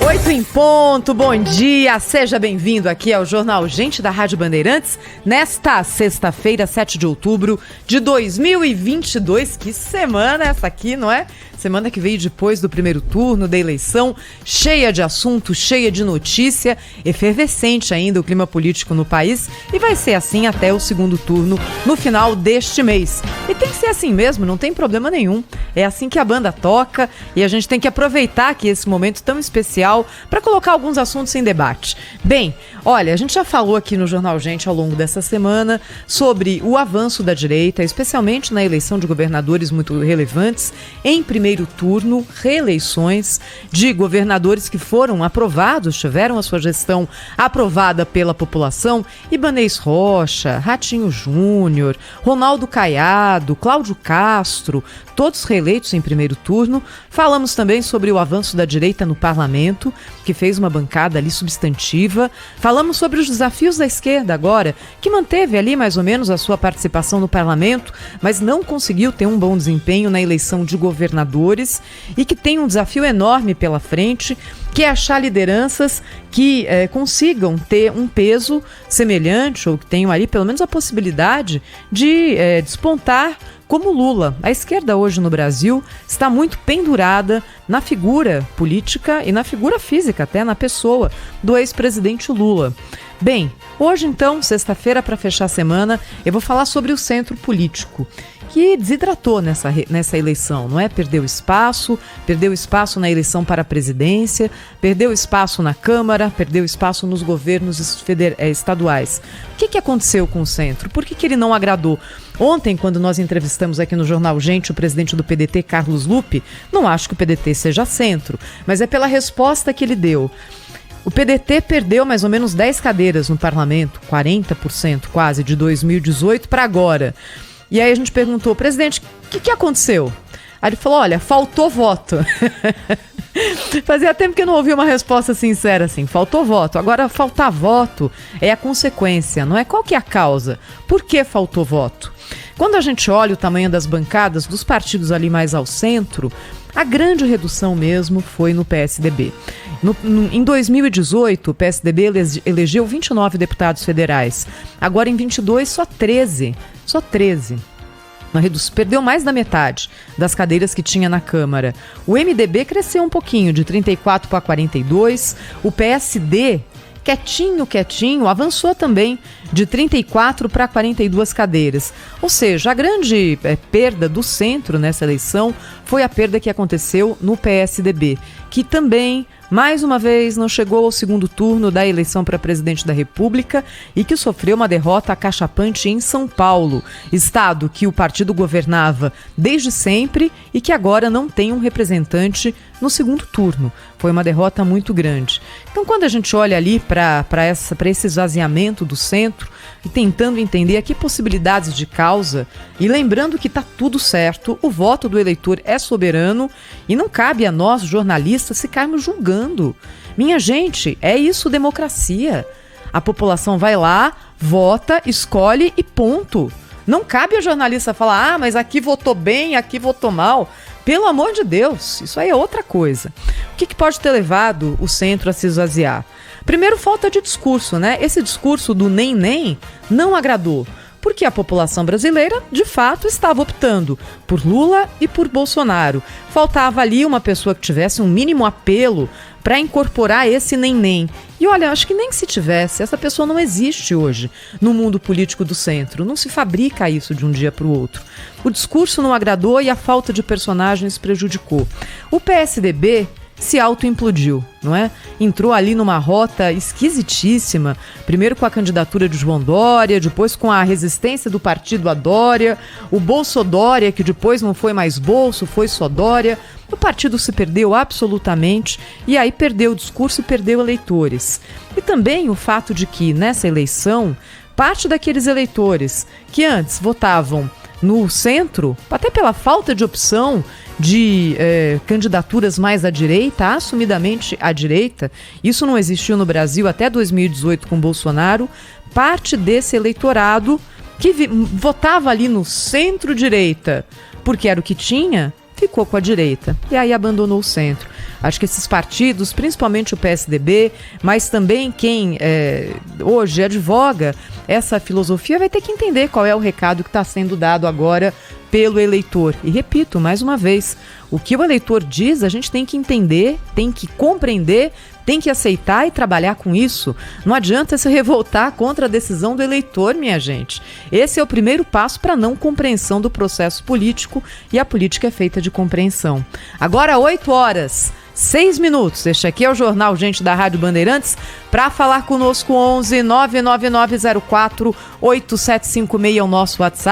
8 em ponto, bom dia, seja bem-vindo aqui ao Jornal Gente da Rádio Bandeirantes, nesta sexta-feira, 7 de outubro de 2022, que semana essa aqui, não é? Semana que veio depois do primeiro turno da eleição, cheia de assunto, cheia de notícia, efervescente ainda o clima político no país e vai ser assim até o segundo turno no final deste mês. E tem que ser assim mesmo, não tem problema nenhum. É assim que a banda toca e a gente tem que aproveitar aqui esse momento tão especial para colocar alguns assuntos em debate. Bem, olha, a gente já falou aqui no Jornal Gente ao longo dessa semana sobre o avanço da direita, especialmente na eleição de governadores muito relevantes, em primeiro turno, reeleições de governadores que foram aprovados, tiveram a sua gestão aprovada pela população, Ibanez Rocha, Ratinho Júnior, Ronaldo Caiado, Cláudio Castro, todos reeleitos em primeiro turno. Falamos também sobre o avanço da direita no parlamento, que fez uma bancada ali substantiva. Falamos sobre os desafios da esquerda agora, que manteve ali mais ou menos a sua participação no parlamento, mas não conseguiu ter um bom desempenho na eleição de governadores e que tem um desafio enorme pela frente, que é achar lideranças que consigam ter um peso semelhante ou que tenham ali pelo menos a possibilidade de despontar como Lula. A esquerda hoje no Brasil está muito pendurada na figura política e na figura física, até na pessoa do ex-presidente Lula. Bem, hoje então, sexta-feira, para fechar a semana, eu vou falar sobre o centro político, que desidratou nessa eleição, não é? Perdeu espaço na eleição para a presidência, perdeu espaço na Câmara, perdeu espaço nos governos estaduais. O que aconteceu com o centro? Por que ele não agradou? Ontem, quando nós entrevistamos aqui no Jornal Gente o presidente do PDT, Carlos Lupe, não acho que o PDT seja centro, mas é pela resposta que ele deu. O PDT perdeu mais ou menos 10 cadeiras no parlamento, 40% quase, de 2018 para agora. E aí a gente perguntou, presidente, o que aconteceu? Aí ele falou, olha, faltou voto. Fazia tempo que eu não ouvi uma resposta sincera assim, faltou voto. Agora, faltar voto é a consequência, não é? Qual que é a causa? Por que faltou voto? Quando a gente olha o tamanho das bancadas dos partidos ali mais ao centro, a grande redução mesmo foi no PSDB. Em 2018, o PSDB elegeu 29 deputados federais. Agora, em 22, só 13. Só 13. Perdeu mais da metade das cadeiras que tinha na Câmara. O MDB cresceu um pouquinho, de 34 para 42. O PSD, quietinho, avançou também de 34 para 42 cadeiras. Ou seja, a grande perda do centro nessa eleição foi a perda que aconteceu no PSDB, que também, mais uma vez, não chegou ao segundo turno da eleição para presidente da República e que sofreu uma derrota acachapante em São Paulo, estado que o partido governava desde sempre e que agora não tem um representante no segundo turno. Foi uma derrota muito grande. Então, quando a gente olha ali para esse esvaziamento do centro e tentando entender a que possibilidades de causa, e lembrando que está tudo certo, o voto do eleitor é soberano e não cabe a nós, jornalistas, ficarmos julgando. Minha gente, é isso, democracia. A população vai lá, vota, escolhe e ponto. Não cabe ao jornalista falar, mas aqui votou bem, aqui votou mal. Pelo amor de Deus, isso aí é outra coisa. O que pode ter levado o centro a se esvaziar? Primeiro, falta de discurso, né? Esse discurso do nem não agradou. Porque a população brasileira, de fato, estava optando por Lula e por Bolsonaro. Faltava ali uma pessoa que tivesse um mínimo apelo para incorporar esse nem. E olha, acho que nem se tivesse, essa pessoa não existe hoje no mundo político do centro. Não se fabrica isso de um dia para o outro. O discurso não agradou e a falta de personagens prejudicou. O PSDB se autoimplodiu, não é? Entrou ali numa rota esquisitíssima, primeiro com a candidatura de João Dória, depois com a resistência do partido a Dória, o Bolsodória, que depois não foi mais Bolso, foi só Dória. O partido se perdeu absolutamente e aí perdeu o discurso e perdeu eleitores. E também o fato de que, nessa eleição, parte daqueles eleitores que antes votavam no centro, até pela falta de opção de candidaturas mais à direita, assumidamente à direita, isso não existiu no Brasil até 2018 com Bolsonaro, parte desse eleitorado que votava ali no centro-direita, porque era o que tinha, ficou com a direita e aí abandonou o centro. Acho que esses partidos, principalmente o PSDB, mas também quem hoje advoga essa filosofia, vai ter que entender qual é o recado que está sendo dado agora pelo eleitor. E repito, mais uma vez, o que o eleitor diz, a gente tem que entender, tem que compreender, tem que aceitar e trabalhar com isso. Não adianta se revoltar contra a decisão do eleitor, minha gente. Esse é o primeiro passo para a não compreensão do processo político, e a política é feita de compreensão. Agora, 8h06. Este aqui é o Jornal Gente da Rádio Bandeirantes. Para falar conosco, 11 99904 8756 é o nosso WhatsApp.